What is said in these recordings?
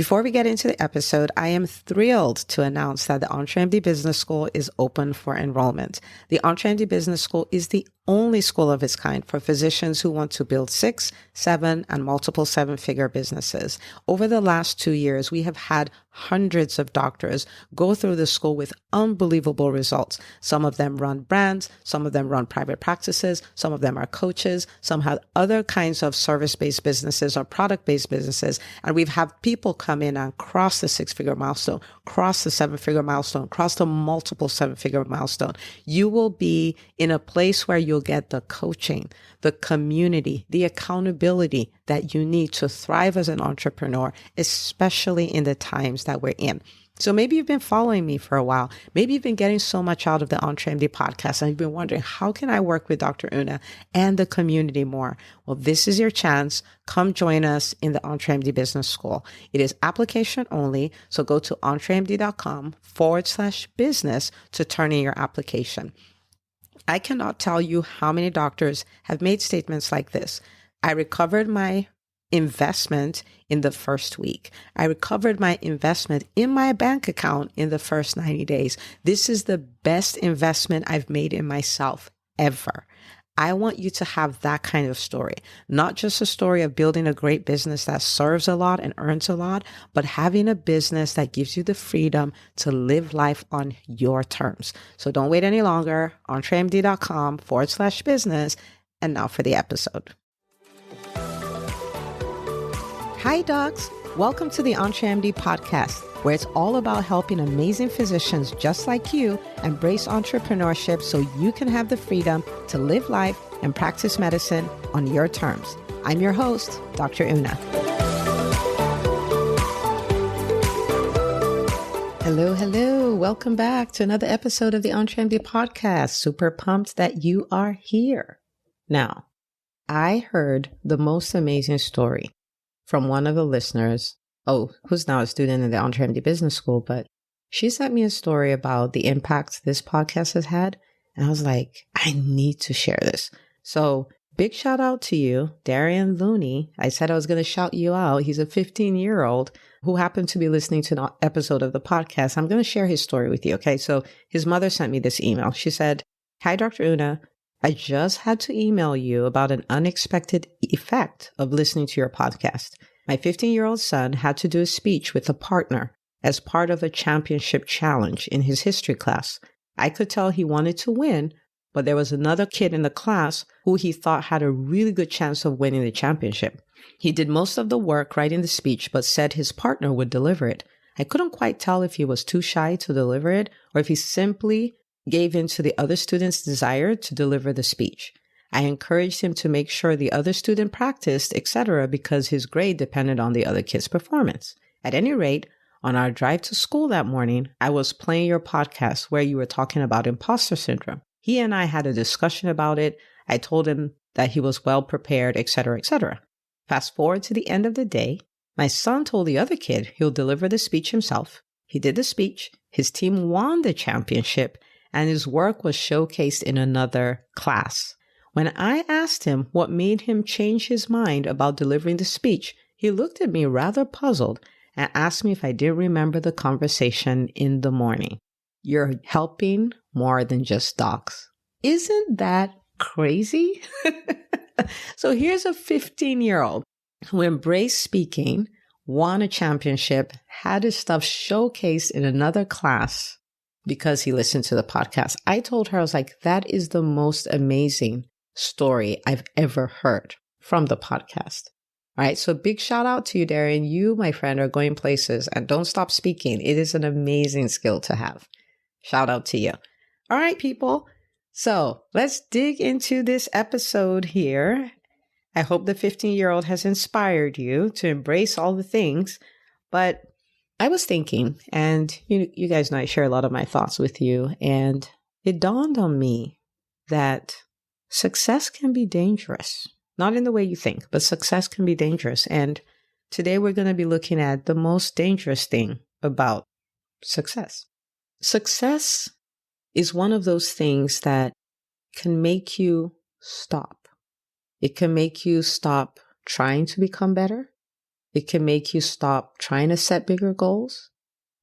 Before we get into the episode, I am thrilled to announce that the EntreMD Business School is open for enrollment. The EntreMD Business School is the only school of its kind for physicians who want to build 6, 7, and multiple 7-figure businesses. Over the last 2 years, we have had hundreds of doctors go through the school with unbelievable results. Some of them run brands, some of them run private practices, some of them are coaches, some have other kinds of service-based businesses or product-based businesses. And we've had people come in and cross the 6-figure milestone, cross the 7-figure milestone, cross the multiple 7-figure milestone. You will be in a place where you'll get the coaching, the community, the accountability that you need to thrive as an entrepreneur, especially in the times that we're in. So maybe you've been following me for a while. Maybe you've been getting so much out of the EntreMD podcast and you've been wondering, how can I work with Dr. Una and the community more? Well, this is your chance. Come join us in the EntreMD Business School. It is application only. So go to entremd.com/business to turn in your application. I cannot tell you how many doctors have made statements like this. I recovered my investment in the first week. I recovered my investment in my bank account in the first 90 days. This is the best investment I've made in myself ever. I want you to have that kind of story, not just a story of building a great business that serves a lot and earns a lot, but having a business that gives you the freedom to live life on your terms. So don't wait any longer. entremd.com/business. And now for the episode. Hi, docs. Welcome to the EntreMD podcast, where it's all about helping amazing physicians just like you embrace entrepreneurship so you can have the freedom to live life and practice medicine on your terms. I'm your host, Dr. Una. Hello. Welcome back to another episode of the EntreMD podcast. Super pumped that you are here. Now, I heard the most amazing story from one of the listeners, who's now a student in the EntreMD Business School, but she sent me a story about the impact this podcast has had. And I was like, I need to share this. So big shout out to you, Darian Looney. I said I was going to shout you out. He's a 15-year-old who happened to be listening to an episode of the podcast. I'm going to share his story with you. Okay. So his mother sent me this email. She said, "Hi, Dr. Una. I just had to email you about an unexpected effect of listening to your podcast. My 15-year-old son had to do a speech with a partner as part of a championship challenge in his history class. I could tell he wanted to win, but there was another kid in the class who he thought had a really good chance of winning the championship. He did most of the work writing the speech, but said his partner would deliver it. I couldn't quite tell if he was too shy to deliver it or if he simply gave in to the other student's desire to deliver the speech. I encouraged him to make sure the other student practiced, etc., because his grade depended on the other kid's performance. At any rate, on our drive to school that morning, I was playing your podcast where you were talking about imposter syndrome. He and I had a discussion about it. I told him that he was well prepared, etc., etc. Fast forward to the end of the day, my son told the other kid he'll deliver the speech himself. He did the speech, his team won the championship, and his work was showcased in another class. When I asked him what made him change his mind about delivering the speech, he looked at me rather puzzled and asked me if I didn't remember the conversation in the morning. You're helping more than just docs. Isn't that crazy? So here's a 15-year-old who embraced speaking, won a championship, had his stuff showcased in another class because he listened to the podcast. I told her, I was like, that is the most amazing story I've ever heard from the podcast. All right. So big shout out to you, Darian. You, my friend, are going places and don't stop speaking. It is an amazing skill to have. Shout out to you. All right, people. So let's dig into this episode here. I hope the 15-year-old has inspired you to embrace all the things. But I was thinking, and you guys know I share a lot of my thoughts with you, and it dawned on me that success can be dangerous. Not in the way you think, but success can be dangerous. And today we're going to be looking at the most dangerous thing about success. Success is one of those things that can make you stop. It can make you stop trying to become better. It can make you stop trying to set bigger goals.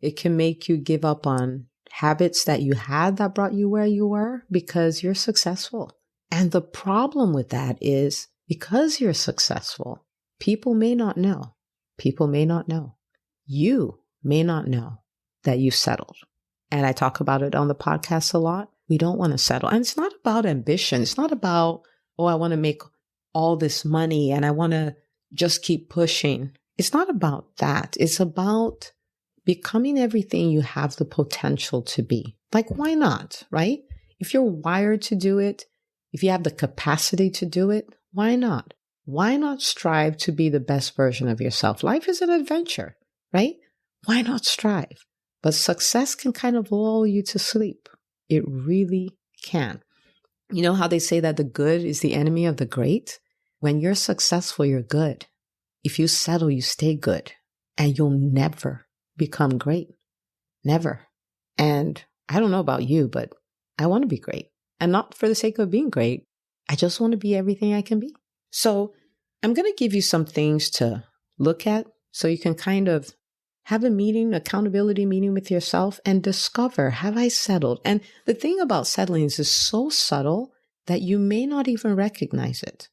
It can make you give up on habits that you had that brought you where you were because you're successful. And the problem with that is because you're successful, people may not know. People may not know. You may not know that you've settled. And I talk about it on the podcast a lot. We don't want to settle. And it's not about ambition. It's not about, oh, I want to make all this money and I want to just keep pushing. It's not about that. It's about becoming everything you have the potential to be. Like, why not, right? If you're wired to do it, if you have the capacity to do it, why not? Why not strive to be the best version of yourself? Life is an adventure, right? Why not strive? But success can kind of lull you to sleep. It really can. You know how they say that the good is the enemy of the great? When you're successful, you're good. If you settle, you stay good. And you'll never become great. Never. And I don't know about you, but I want to be great. And not for the sake of being great. I just want to be everything I can be. So I'm going to give you some things to look at so you can kind of have a meeting, accountability meeting with yourself and discover, have I settled? And the thing about settling is it's so subtle that you may not even recognize it.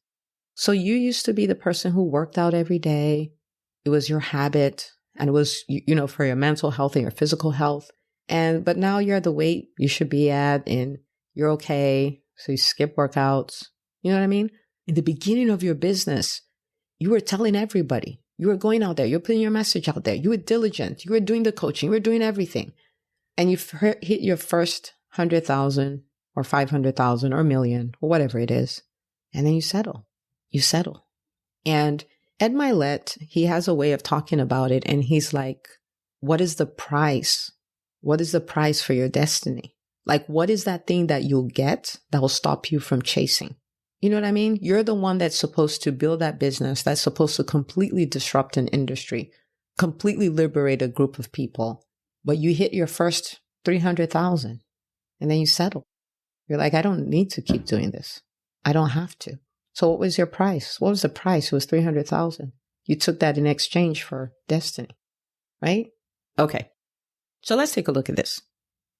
So you used to be the person who worked out every day. It was your habit and it was, for your mental health and your physical health. But now you're at the weight you should be at and you're okay. So you skip workouts. You know what I mean? In the beginning of your business, you were telling everybody. You were going out there. You're putting your message out there. You were diligent. You were doing the coaching. You were doing everything. And you hit your first 100,000 or 500,000 or a million or whatever it is. And then you settle. You settle. And Ed Mylett, he has a way of talking about it. And he's like, what is the price? What is the price for your destiny? Like, what is that thing that you'll get that will stop you from chasing? You know what I mean? You're the one that's supposed to build that business, that's supposed to completely disrupt an industry, completely liberate a group of people. But you hit your first 300,000 and then you settle. You're like, I don't need to keep doing this. I don't have to. So what was your price? What was the price? It was 300,000. You took that in exchange for destiny, right? Okay. So let's take a look at this.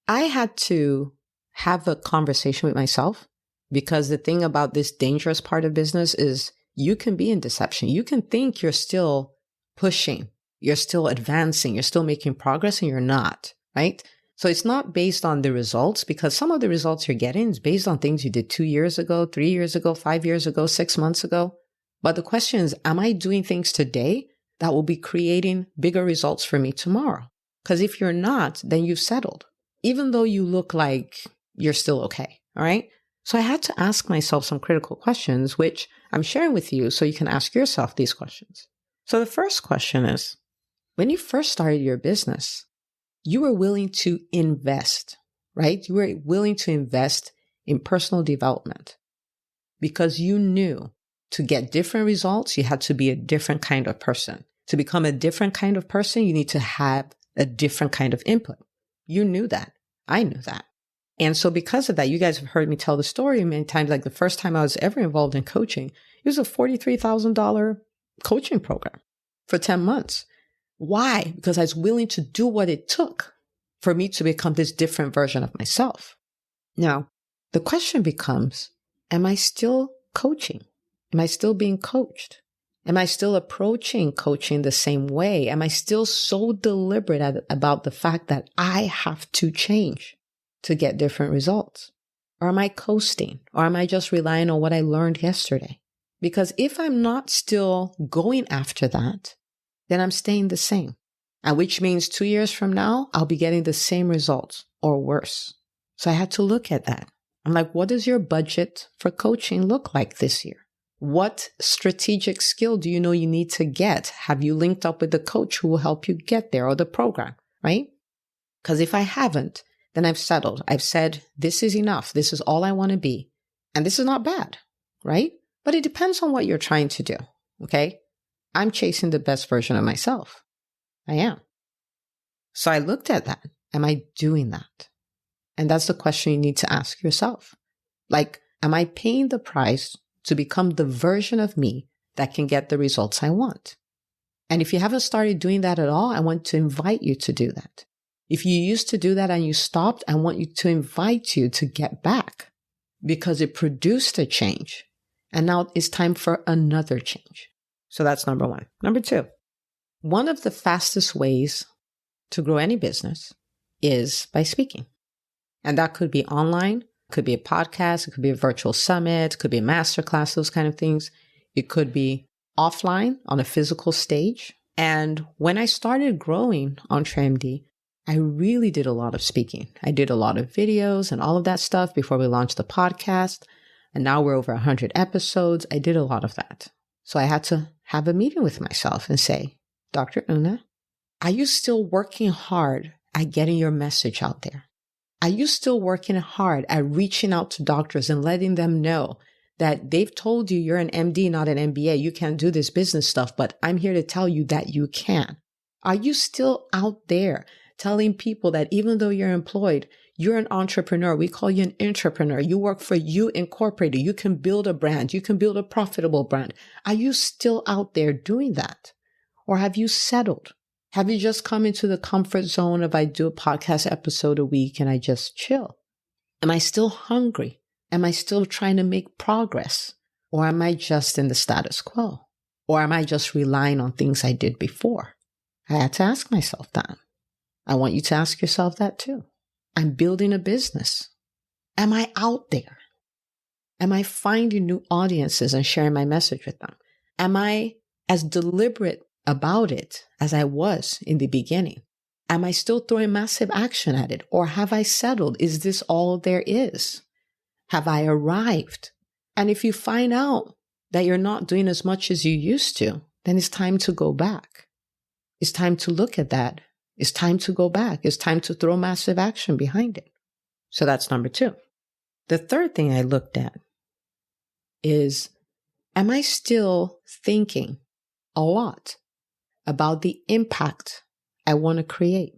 I had to have a conversation with myself. Because the thing about this dangerous part of business is you can be in deception. You can think you're still pushing, you're still advancing, you're still making progress, and you're not, right? So it's not based on the results, because some of the results you're getting is based on things you did 2 years ago, 3 years ago, 5 years ago, 6 months ago. But the question is, am I doing things today that will be creating bigger results for me tomorrow? Because if you're not, then you've settled, even though you look like you're still okay, all right? So I had to ask myself some critical questions, which I'm sharing with you so you can ask yourself these questions. So the first question is, when you first started your business, you were willing to invest, right? You were willing to invest in personal development because you knew to get different results, you had to be a different kind of person. To become a different kind of person, you need to have a different kind of input. You knew that. I knew that. And so because of that, you guys have heard me tell the story many times. Like the first time I was ever involved in coaching, it was a $43,000 coaching program for 10 months. Why? Because I was willing to do what it took for me to become this different version of myself. Now, the question becomes, am I still coaching? Am I still being coached? Am I still approaching coaching the same way? Am I still so deliberate about the fact that I have to change to get different results? Or am I coasting? Or am I just relying on what I learned yesterday? Because if I'm not still going after that, then I'm staying the same. And which means 2 years from now, I'll be getting the same results or worse. So I had to look at that. I'm like, what does your budget for coaching look like this year? What strategic skill do you know you need to get? Have you linked up with the coach who will help you get there, or the program, right? Because if I haven't, then I've settled. I've said, this is enough. This is all I want to be. And this is not bad, right? But it depends on what you're trying to do, okay? I'm chasing the best version of myself. I am. So I looked at that. Am I doing that? And that's the question you need to ask yourself. Like, am I paying the price to become the version of me that can get the results I want? And if you haven't started doing that at all, I want to invite you to do that. If you used to do that and you stopped, I want you to invite you to get back because it produced a change. And now it's time for another change. So that's number one. Number two, one of the fastest ways to grow any business is by speaking. And that could be online, could be a podcast, it could be a virtual summit, it could be a masterclass, those kind of things. It could be offline on a physical stage. And when I started growing EntreMD, I really did a lot of speaking. I did a lot of videos and all of that stuff before we launched the podcast. And now we're over 100 episodes. I did a lot of that. So I had to have a meeting with myself and say, Dr. Una, are you still working hard at getting your message out there? Are you still working hard at reaching out to doctors and letting them know that they've told you you're an MD, not an MBA? You can't do this business stuff, but I'm here to tell you that you can. Are you still out there telling people that even though you're employed, you're an entrepreneur? We call you an entrepreneur. You work for You Incorporated. You can build a brand. You can build a profitable brand. Are you still out there doing that? Or have you settled? Have you just come into the comfort zone of I do a podcast episode a week and I just chill? Am I still hungry? Am I still trying to make progress? Or am I just in the status quo? Or am I just relying on things I did before? I had to ask myself that. I want you to ask yourself that too. I'm building a business. Am I out there? Am I finding new audiences and sharing my message with them? Am I as deliberate about it as I was in the beginning? Am I still throwing massive action at it? Or have I settled? Is this all there is? Have I arrived? And if you find out that you're not doing as much as you used to, then it's time to go back. It's time to look at that. It's time to go back. It's time to throw massive action behind it. So that's number two. The third thing I looked at is, am I still thinking a lot about the impact I want to create?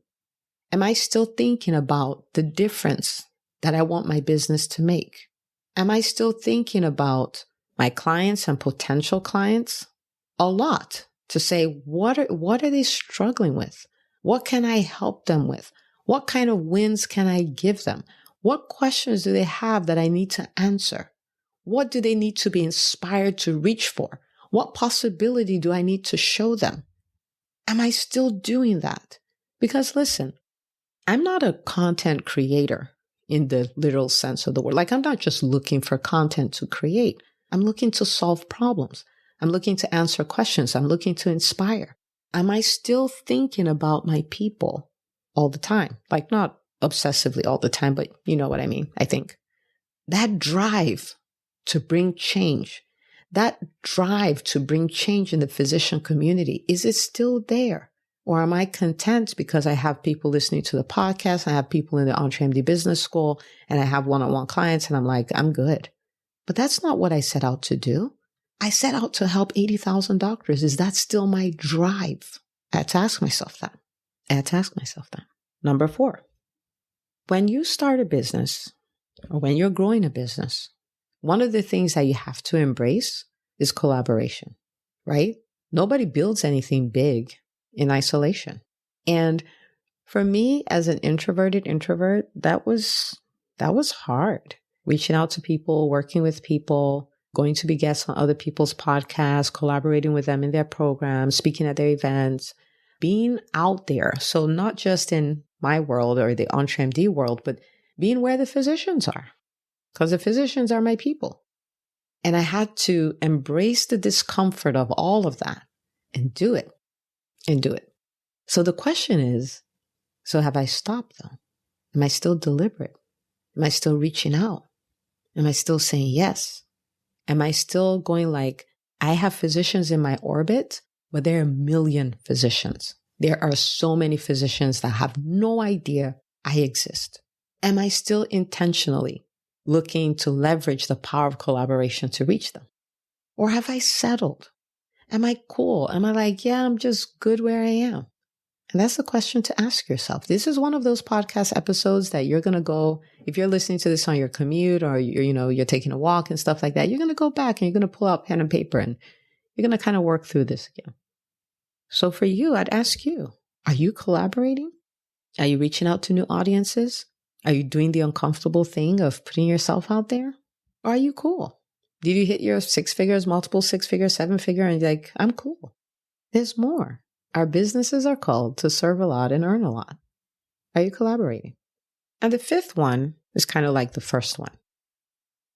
Am I still thinking about the difference that I want my business to make? Am I still thinking about my clients and potential clients a lot to say, what are they struggling with? What can I help them with? What kind of wins can I give them? What questions do they have that I need to answer? What do they need to be inspired to reach for? What possibility do I need to show them? Am I still doing that? Because listen, I'm not a content creator in the literal sense of the word. Like, I'm not just looking for content to create. I'm looking to solve problems. I'm looking to answer questions. I'm looking to inspire. Am I still thinking about my people all the time? Like, not obsessively all the time, but you know what I mean, I think. That drive to bring change, that drive to bring change in the physician community, is it still there? Or am I content because I have people listening to the podcast, I have people in the EntreMD Business School, and I have one-on-one clients, and I'm like, I'm good. But that's not what I set out to do. I set out to help 80,000 doctors. Is that still my drive? I had to ask myself that. Number 4, when you start a business or when you're growing a business, one of the things that you have to embrace is collaboration, right? Nobody builds anything big in isolation. And for me, as an introverted introvert, that was hard. Reaching out to people, working with people, going to be guests on other people's podcasts, collaborating with them in their programs, speaking at their events, being out there. So not just in my world or the EntreMD world, but being where the physicians are, because the physicians are my people. And I had to embrace the discomfort of all of that and do it. So the question is, so have I stopped though? Am I still deliberate? Am I still reaching out? Am I still saying yes? Am I still going like, I have physicians in my orbit, but there are 1 million physicians. There are so many physicians that have no idea I exist. Am I still intentionally looking to leverage the power of collaboration to reach them? Or have I settled? Am I cool? Am I like, yeah, I'm just good where I am? And that's the question to ask yourself. This is one of those podcast episodes that you're going to go, if you're listening to this on your commute or you're taking a walk and stuff like that, you're going to go back and you're going to pull out pen and paper and you're going to kind of work through this again. So for you, I'd ask you, are you collaborating? Are you reaching out to new audiences? Are you doing the uncomfortable thing of putting yourself out there? Or are you cool? Did you hit your 6 figures, multiple 6 figures, 7 figure, and you're like, I'm cool? There's more. Our businesses are called to serve a lot and earn a lot. Are you collaborating? And the 5th one is kind of like the first one.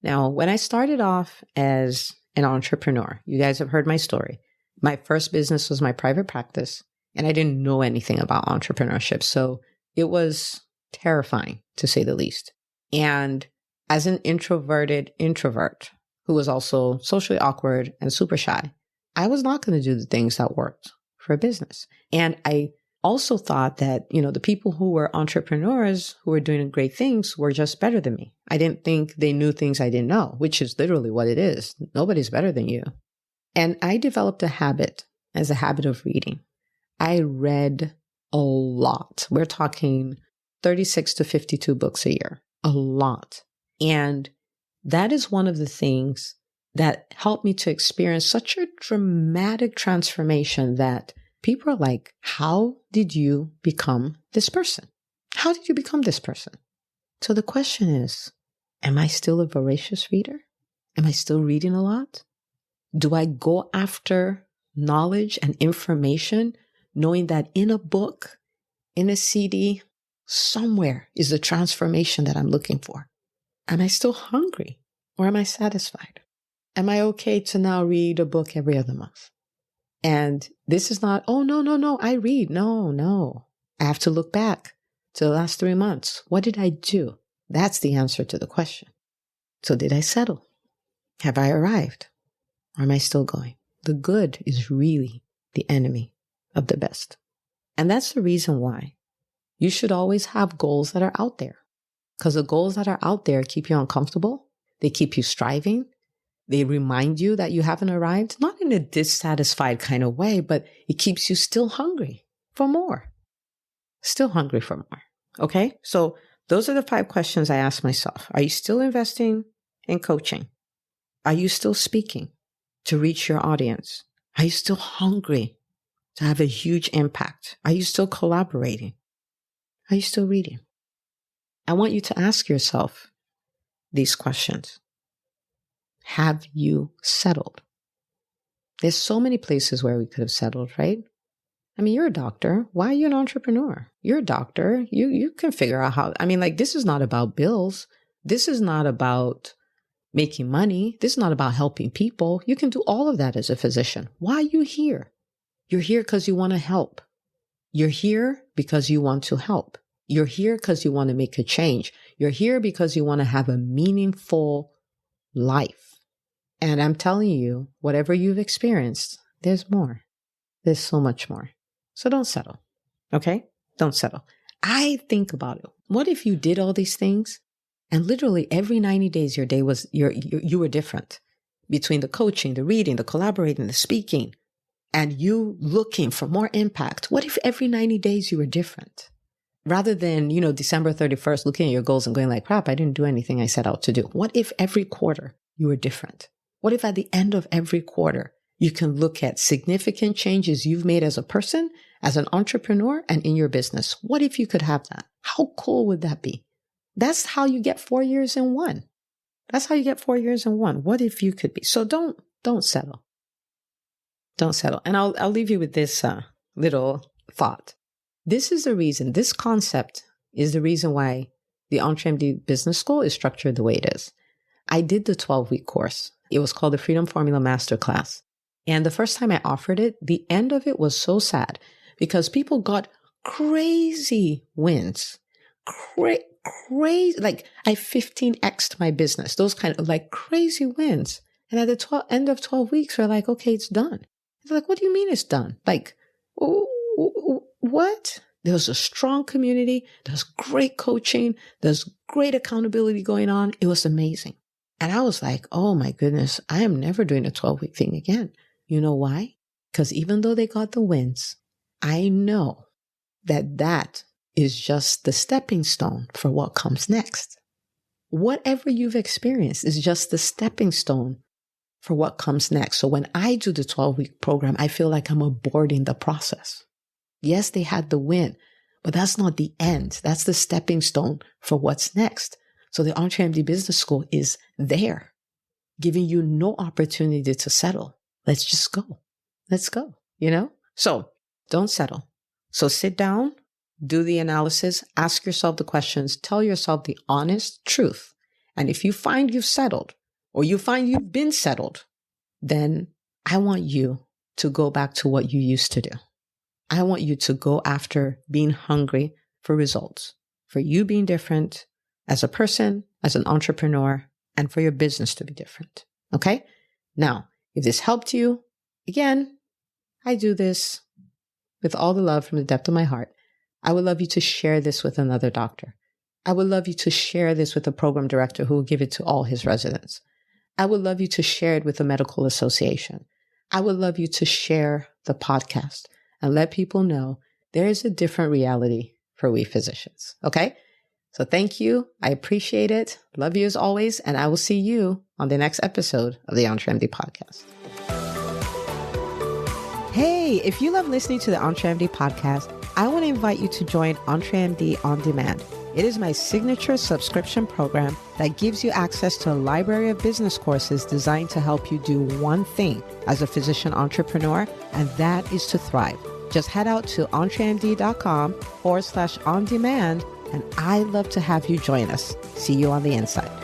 Now, when I started off as an entrepreneur, you guys have heard my story. My first business was my private practice, and I didn't know anything about entrepreneurship. So it was terrifying, to say the least. And as an introverted introvert who was also socially awkward and super shy, I was not going to do the things that worked for a business. And I also thought that, the people who were entrepreneurs who were doing great things were just better than me. I didn't think they knew things I didn't know, which is literally what it is. Nobody's better than you. And I developed a habit of reading. I read a lot. We're talking 36 to 52 books a year, a lot. And that is one of the things that helped me to experience such a dramatic transformation that people are like, how did you become this person? How did you become this person? So the question is, am I still a voracious reader? Am I still reading a lot? Do I go after knowledge and information, knowing that in a book, in a CD, somewhere is the transformation that I'm looking for? Am I still hungry or am I satisfied? Am I okay to now read a book every other month? And this is not, oh, no, I read. No. I have to look back to the last 3 months. What did I do? That's the answer to the question. So did I settle? Have I arrived? Or am I still going? The good is really the enemy of the best. And that's the reason why you should always have goals that are out there. Because the goals that are out there keep you uncomfortable. They keep you striving. They remind you that you haven't arrived, not in a dissatisfied kind of way, but it keeps you still hungry for more. Still hungry for more. Okay? So those are the 5 questions I ask myself. Are you still investing in coaching? Are you still speaking to reach your audience? Are you still hungry to have a huge impact? Are you still collaborating? Are you still reading? I want you to ask yourself these questions. Have you settled? There's so many places where we could have settled, right? I mean, you're a doctor. Why are you an entrepreneur? You're a doctor. You can figure out how. This is not about bills. This is not about making money. This is not about helping people. You can do all of that as a physician. Why are you here? You're here because you want to help. You're here because you want to help. You're here because you want to make a change. You're here because you want to have a meaningful life. And I'm telling you, whatever you've experienced, there's more. There's so much more. So don't settle. Okay? Don't settle. I think about it. What if you did all these things and literally every 90 days your day was you were different between the coaching, the reading, the collaborating, the speaking, and you looking for more impact? What if every 90 days you were different? Rather than, December 31st, looking at your goals and going like, crap, I didn't do anything I set out to do. What if every quarter you were different? What if at the end of every quarter, you can look at significant changes you've made as a person, as an entrepreneur, and in your business? What if you could have that? How cool would that be? That's how you get 4 years in one. That's how you get 4 years in one. What if you could be? So don't settle. Don't settle. And I'll leave you with this little thought. This is the reason, this concept is the reason why the EntreMD Business School is structured the way it is. I did the 12-week course. It was called the Freedom Formula Masterclass. And the first time I offered it, the end of it was so sad because people got crazy wins. Crazy. Like I 15x'd my business. Those kind of like crazy wins. And at the end of 12 weeks, we're like, okay, it's done. It's like, what do you mean it's done? Like, what? There's a strong community. There's great coaching. There's great accountability going on. It was amazing. And I was like, oh my goodness, I am never doing a 12-week thing again. You know why? Because even though they got the wins, I know that is just the stepping stone for what comes next. Whatever you've experienced is just the stepping stone for what comes next. So when I do the 12-week program, I feel like I'm aborting the process. Yes, they had the win, but that's not the end. That's the stepping stone for what's next. So the EntreMD Business School is there, giving you no opportunity to settle. Let's just go. Let's go, So don't settle. So sit down, do the analysis, ask yourself the questions, tell yourself the honest truth. And if you find you've settled or you find you've been settled, then I want you to go back to what you used to do. I want you to go after being hungry for results, for you being different as a person, as an entrepreneur, and for your business to be different. Okay? Now, if this helped you, again, I do this with all the love from the depth of my heart. I would love you to share this with another doctor. I would love you to share this with a program director who will give it to all his residents. I would love you to share it with a medical association. I would love you to share the podcast and let people know there is a different reality for we physicians. Okay? So thank you. I appreciate it. Love you as always. And I will see you on the next episode of the EntreMD podcast. Hey, if you love listening to the EntreMD podcast, I want to invite you to join EntreMD On Demand. It is my signature subscription program that gives you access to a library of business courses designed to help you do one thing as a physician entrepreneur, and that is to thrive. Just head out to entremd.com/on-demand, and I'd love to have you join us. See you on the inside.